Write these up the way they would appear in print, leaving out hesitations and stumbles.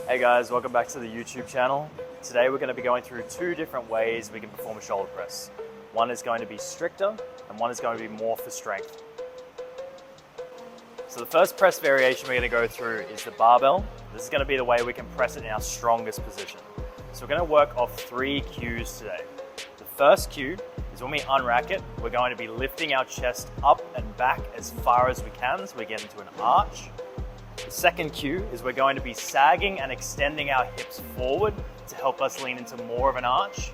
Hey guys, welcome back to the YouTube channel. Today we're going to be going through two different ways we can perform a shoulder press. One is going to be stricter and one is going to be more for strength. So the first press variation we're going to go through is the barbell. This is going to be the way we can press it in our strongest position. So we're going to work off 3 cues today. The first cue is when we unrack it, we're going to be lifting our chest up and back as far as we can so we get into an arch. The second cue is we're going to be sagging and extending our hips forward to help us lean into more of an arch.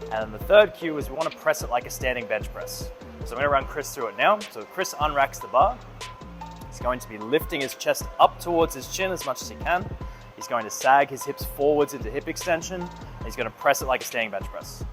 And then the third cue is we want to press it like a standing bench press. So I'm going to run Chris through it now. So Chris unracks the bar. He's going to be lifting his chest up towards his chin as much as he can. He's going to sag his hips forwards into hip extension. And he's going to press it like a standing bench press.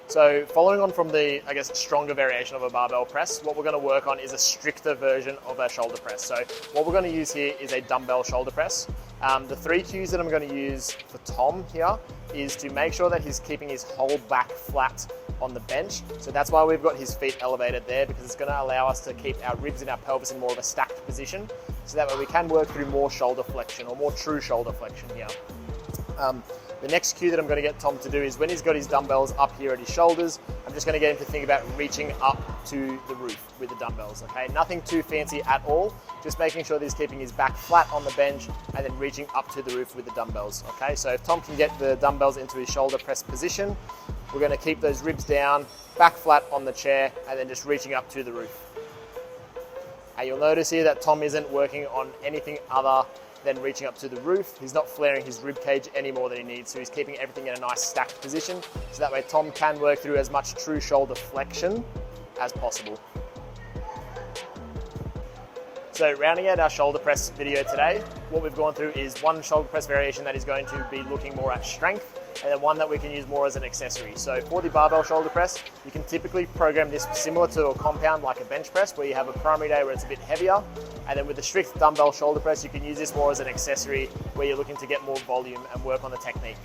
So following on from the, stronger variation of a barbell press, what we're going to work on is a stricter version of a shoulder press. So what we're going to use here is a dumbbell shoulder press. The 3 cues that I'm going to use for Tom here is to make sure that he's keeping his whole back flat on the bench. So that's why we've got his feet elevated there, because it's going to allow us to keep our ribs and our pelvis in more of a stacked position. So that way we can work through more shoulder flexion or more true shoulder flexion here. The next cue that I'm going to get Tom to do is when he's got his dumbbells up here at his shoulders, I'm just going to get him to think about reaching up to the roof with the dumbbells, okay? Nothing too fancy at all, just making sure that he's keeping his back flat on the bench and then reaching up to the roof with the dumbbells, okay? So if Tom can get the dumbbells into his shoulder press position, we're going to keep those ribs down, back flat on the chair, and then just reaching up to the roof. And you'll notice here that Tom isn't working on anything other then reaching up to the roof. He's not flaring his rib cage any more than he needs to. He's keeping everything in a nice stacked position, so that way Tom can work through as much true shoulder flexion as possible. So rounding out our shoulder press video today, what we've gone through is one shoulder press variation that is going to be looking more at strength, and then one that we can use more as an accessory. So for the barbell shoulder press, you can typically program this similar to a compound like a bench press, where you have a primary day where it's a bit heavier, and then with the strict dumbbell shoulder press, you can use this more as an accessory where you're looking to get more volume and work on the technique.